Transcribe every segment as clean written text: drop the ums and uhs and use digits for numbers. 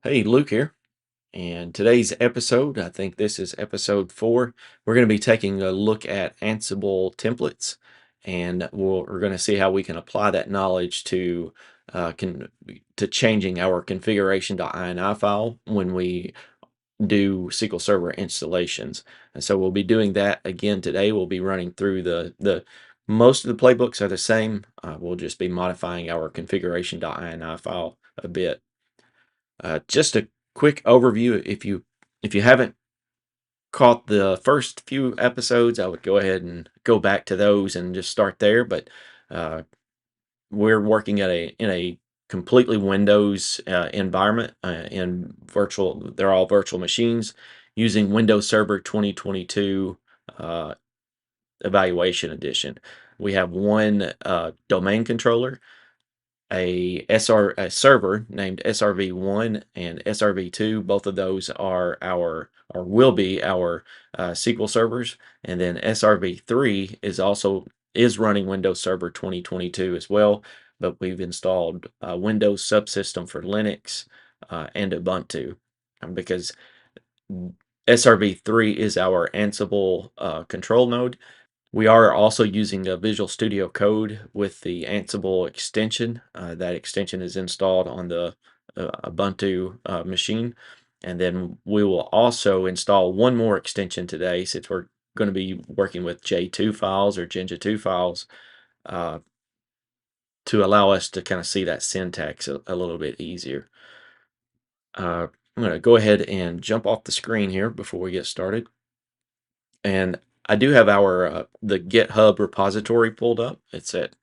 Hey, Luke here. And today's episode, I think this is episode 4. We're going to be taking a look at Ansible templates, and we're going to see how we can apply that knowledge to changing our configuration.ini file when we do SQL Server installations. And so we'll be doing that again today. We'll be running through the most of the playbooks are the same. We'll just be modifying our configuration.ini file a bit. Just a quick overview. If you haven't caught the first few episodes, I would go ahead and go back to those and just start there. But uh, we're working in a completely Windows environment in virtual. They're all virtual machines using Windows Server 2022 uh, Evaluation Edition. We have one domain controller, a server named SRV1 and SRV2. Both of those are our or will be our SQL servers, and then SRV3 is running Windows Server 2022 as well. But we've installed Windows Subsystem for Linux and Ubuntu because SRV3 is our Ansible control node. We are also using a Visual Studio Code with the Ansible extension. That extension is installed on the Ubuntu machine. And then we will also install one more extension today, since we're going to be working with J2 files or Jinja2 files, uh, to allow us to kind of see that syntax a little bit easier. I'm going to go ahead and jump off the screen here before we get started. And I do have our the GitHub repository pulled up. It's at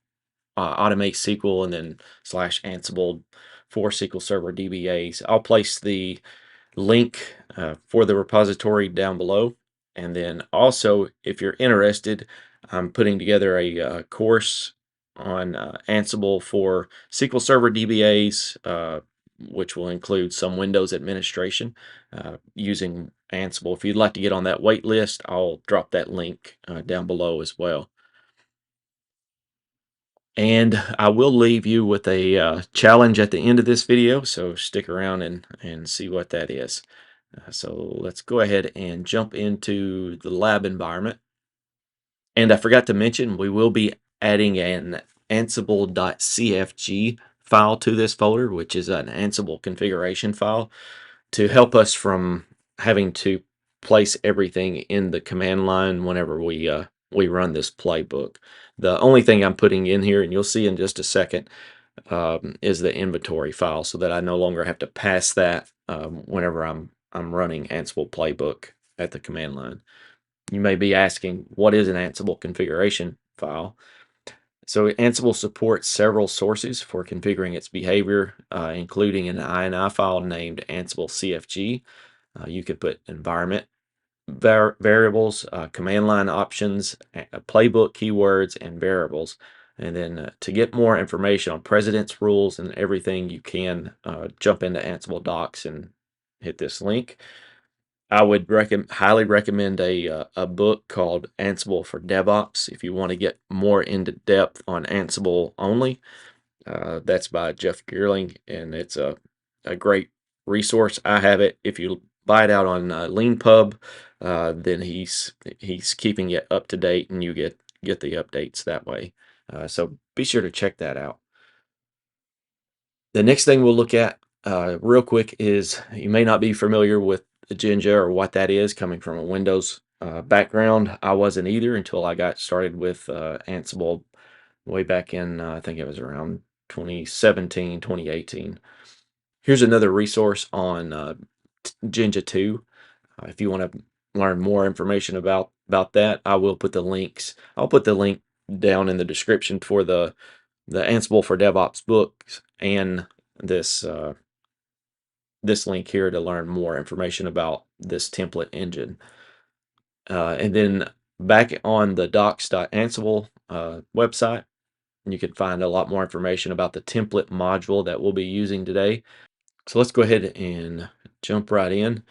automate SQL and then /Ansible for SQL Server DBAs. I'll place the link for the repository down below. And then also, if you're interested, I'm putting together a course on Ansible for SQL Server DBAs, which will include some Windows administration using Ansible. If you'd like to get on that wait list, I'll drop that link down below as well. And I will leave you with a challenge at the end of this video, so stick around and see what that is. So let's go ahead and jump into the lab environment. And I forgot to mention, we will be adding an ansible.cfg file to this folder, which is an Ansible configuration file, to help us from having to place everything in the command line whenever we run this playbook. The only thing I'm putting in here, and you'll see in just a second, is the inventory file, so that I no longer have to pass that whenever I'm running Ansible playbook at the command line. You may be asking, what is an Ansible configuration file? So Ansible supports several sources for configuring its behavior, including an INI file named Ansible CFG. You could put environment variables, command line options, playbook keywords, and variables. And then to get more information on precedence rules and everything, you can jump into Ansible docs and hit this link. I would highly recommend a book called Ansible for DevOps if you want to get more into depth on Ansible only. That's by Jeff Geerling, and it's a great resource. I have it. If you buy it out on LeanPub, then he's keeping it up to date, and you get the updates that way. So be sure to check that out. The next thing we'll look at real quick is, you may not be familiar with the Jinja or what that is, coming from a Windows background. I wasn't either until I got started with Ansible way back in, I think it was around 2017, 2018. Here's another resource on Jinja2. If you want to learn more information about that, I will put the links. I'll put the link down in the description for the Ansible for DevOps books, and this this link here to learn more information about this template engine. And then back on the docs.ansible website, you can find a lot more information about the template module that we'll be using today. So let's go ahead and jump right in.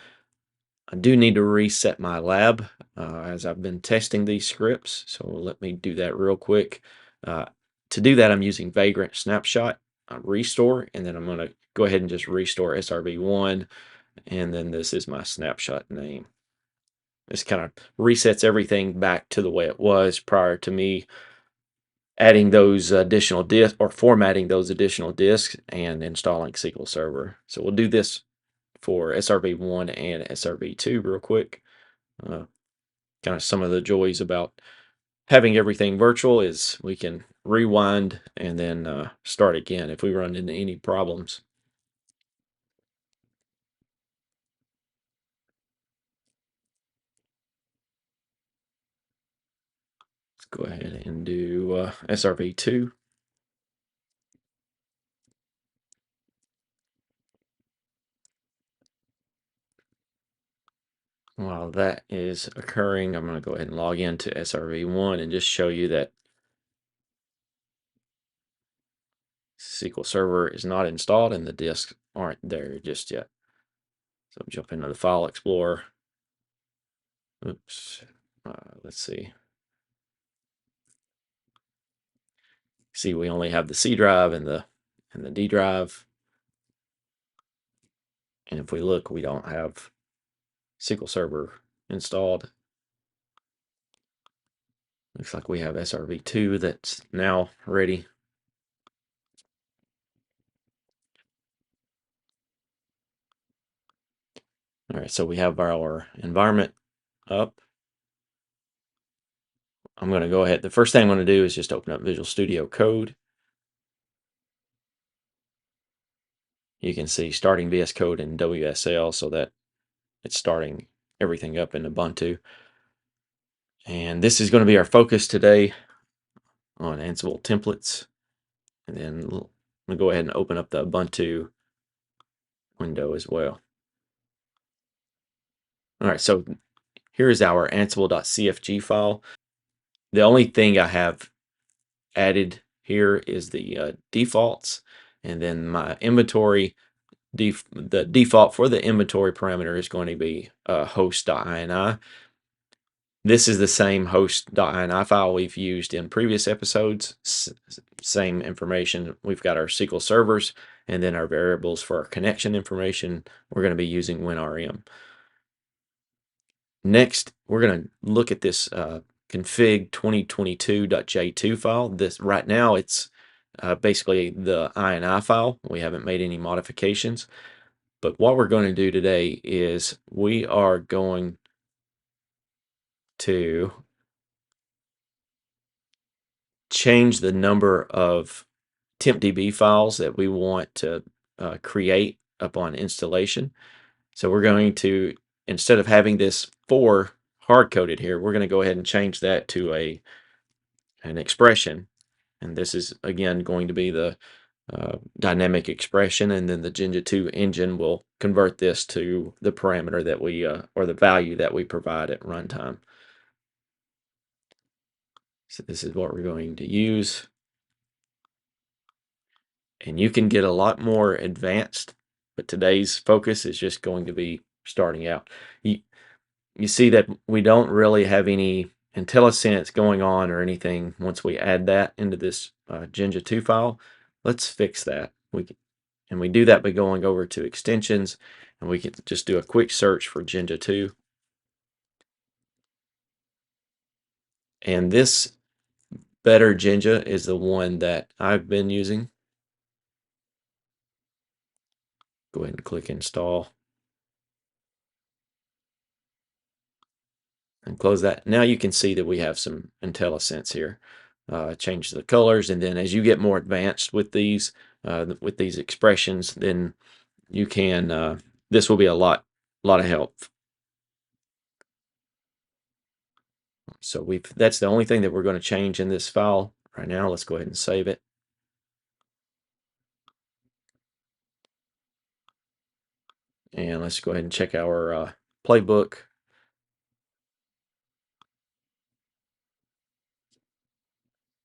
I do need to reset my lab as I've been testing these scripts. So let me do that real quick. To do that, I'm using vagrant snapshot. restore, and then I'm going to go ahead and just restore SRV1, and then this is my snapshot name. This kind of resets everything back to the way it was prior to me adding those additional disks or formatting those additional disks and installing SQL Server. So we'll do this for SRV1 and SRV2 real quick. Kind of some of the joys about having everything virtual is we can rewind and then start again if we run into any problems. Let's go ahead and do SRV2. While that is occurring, I'm going to go ahead and log into SRV1 and just show you that SQL Server is not installed and the disks aren't there just yet. So jump into the File Explorer. Oops. Let's see. See, we only have the C drive and the D drive. And if we look, we don't have SQL Server installed. Looks like we have SRV2 that's now ready. All right, so we have our environment up. I'm going to go ahead. The first thing I'm going to do is just open up Visual Studio Code. You can see starting VS Code in WSL so that it's starting everything up in Ubuntu. And this is going to be our focus today on Ansible templates. And then I'm going to go ahead and open up the Ubuntu window as well. All right, so here is our ansible.cfg file. The only thing I have added here is the defaults, and then my inventory, the default for the inventory parameter is going to be host.ini. This is the same host.ini file we've used in previous episodes. Same information. We've got our SQL servers and then our variables for our connection information. We're going to be using WinRM. Next, we're going to look at this config 2022.j2 file. This right now it's basically the ini file. We haven't made any modifications. But what we're going to do today is we are going to change the number of tempdb files that we want to create upon installation. So we're going to, instead of having this 4 hard-coded here, we're going to go ahead and change that to an expression. And this is, again, going to be the dynamic expression, and then the Jinja2 engine will convert this to the parameter that we, or the value that we provide at runtime. So this is what we're going to use. And you can get a lot more advanced, but today's focus is just going to be starting out. You see that we don't really have any IntelliSense going on or anything once we add that into this Jinja2 file. Let's fix that. We do that by going over to extensions, and we can just do a quick search for Jinja2. And this Better Jinja is the one that I've been using. Go ahead and click install. And close that. Now you can see that we have some IntelliSense here. Change the colors, and then as you get more advanced with these expressions, then you can. This will be a lot of help. So that's the only thing that we're going to change in this file right now. Let's go ahead and save it. And let's go ahead and check our playbook.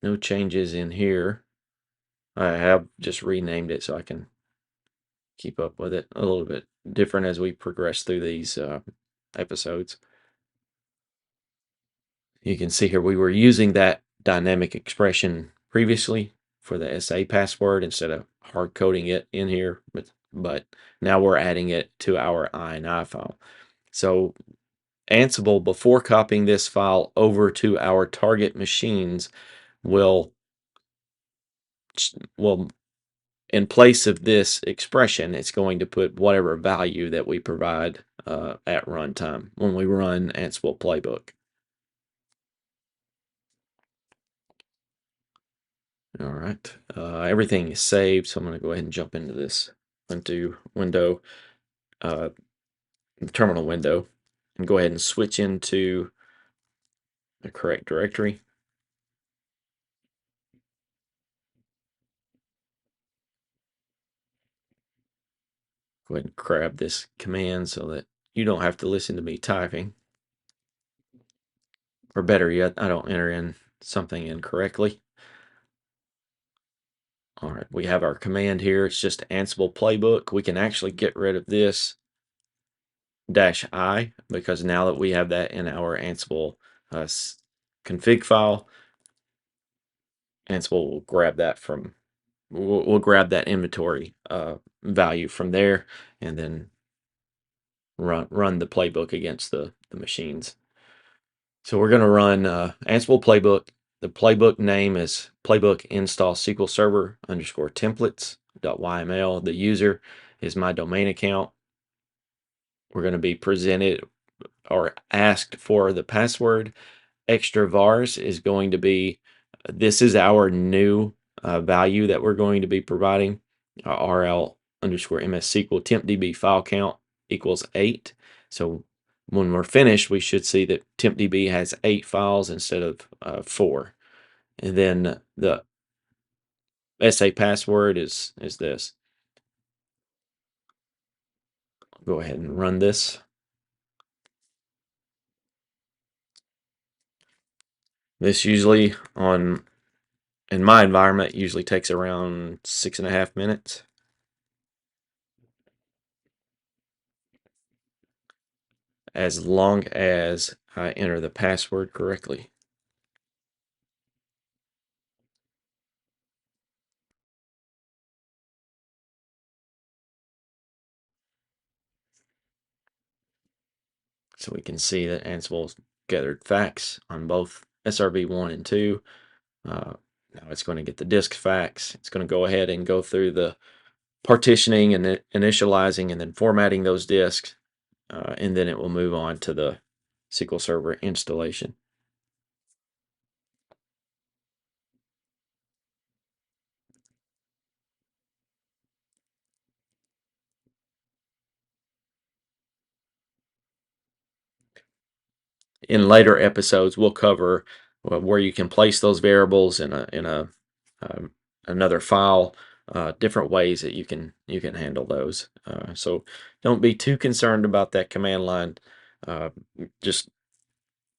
No changes in here. I have just renamed it so I can keep up with it a little bit different as we progress through these episodes. You can see here we were using that dynamic expression previously for the SA password instead of hard coding it in here, but now we're adding it to our ini file. So Ansible, before copying this file over to our target machines, will in place of this expression, it's going to put whatever value that we provide at runtime when we run Ansible playbook. All right, everything is saved, so I'm going to go ahead and jump into this window, the terminal window, and go ahead and switch into the correct directory. Go ahead and grab this command so that you don't have to listen to me typing. Or better yet, I don't enter in something incorrectly. All right, we have our command here. It's just Ansible playbook. We can actually get rid of this -i because now that we have that in our Ansible config file, Ansible will grab that from, we'll grab that inventory value from there and then run the playbook against the machines. So we're going to run Ansible playbook. The playbook name is playbook install SQL Server _ templates.yml. The user is my domain account. We're going to be presented or asked for the password. Extra vars is going to be, this is our new value that we're going to be providing. RL _ MS SQL tempdb file count equals 8. So when we're finished, we should see that tempdb has 8 files instead of 4. And then the SA password is this. I'll go ahead and run this. This usually in my environment usually takes around 6.5 minutes. As long as I enter the password correctly. So we can see that Ansible's gathered facts on both SRV1 and 2. Now it's going to get the disk facts. It's going to go ahead and go through the partitioning and initializing and then formatting those disks. And then it will move on to the SQL Server installation. In later episodes, we'll cover where you can place those variables in another file, different ways that you can handle those. So don't be too concerned about that command line. Just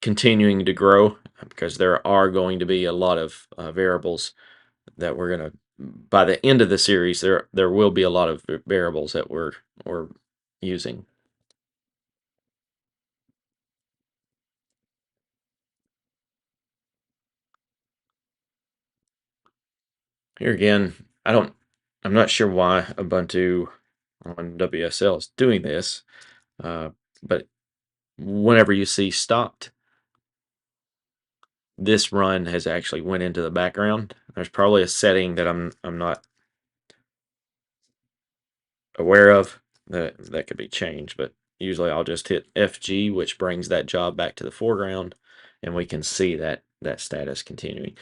continuing to grow, because there are going to be a lot of variables that we're going to, by the end of the series, there will be a lot of variables that we're using. Here again, I'm not sure why Ubuntu on WSL is doing this, but whenever you see stopped, this run has actually went into the background. There's probably a setting that I'm not aware of that could be changed, but usually I'll just hit FG, which brings that job back to the foreground, and we can see that status continuing.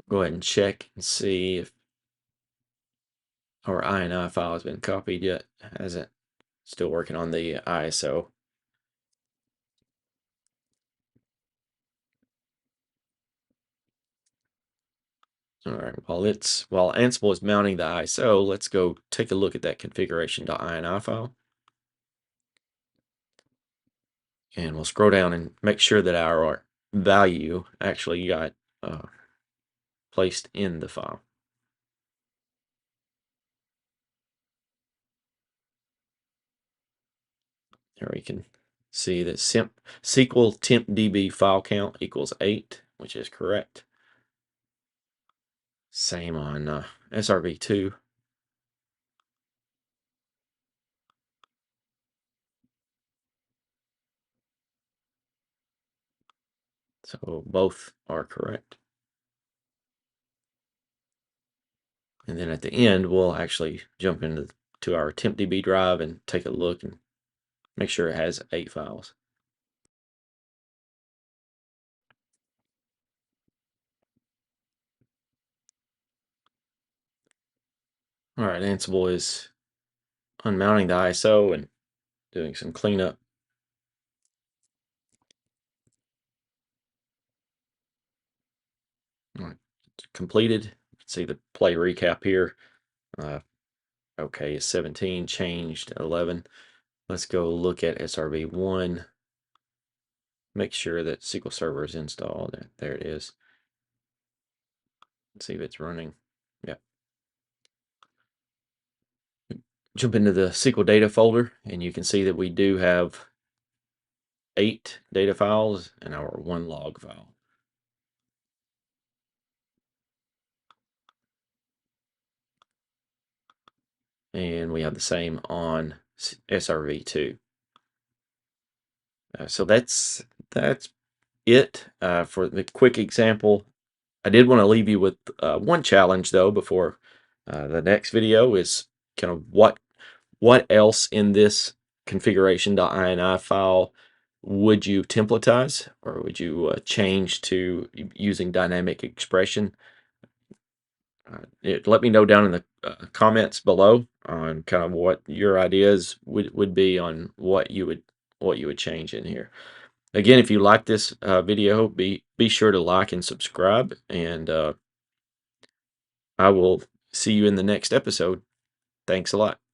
Go ahead and check and see if our INI file has been copied yet. Hasn't. Still working on the ISO. All right, while Ansible is mounting the ISO, let's go take a look at that configuration.ini file. And we'll scroll down and make sure that our value actually got placed in the file. There we can See that SQL tempdb file count equals 8, which is correct. Same on SRV2. So both are correct. And then at the end, we'll actually jump into our tempdb drive and take a look and make sure it has 8 files. All right, Ansible is unmounting the ISO and doing some cleanup. All right, completed. You can see the play recap here. Okay, 17 changed 11. Let's go look at SRV1. Make sure that SQL Server is installed. There it is. Let's see if it's running. Yep. Jump into the SQL data folder, and you can see that we do have 8 data files and our 1 log file. And we have the same on SRV2. So that's it for the quick example. I did want to leave you with one challenge though before the next video is kind of what else in this configuration.ini file would you templatize, or would you change to using dynamic expression? Let me know down in the comments below on kind of what your ideas would be on what you would change in here. Again, if you like this video, be sure to like and subscribe, and I will see you in the next episode. Thanks a lot.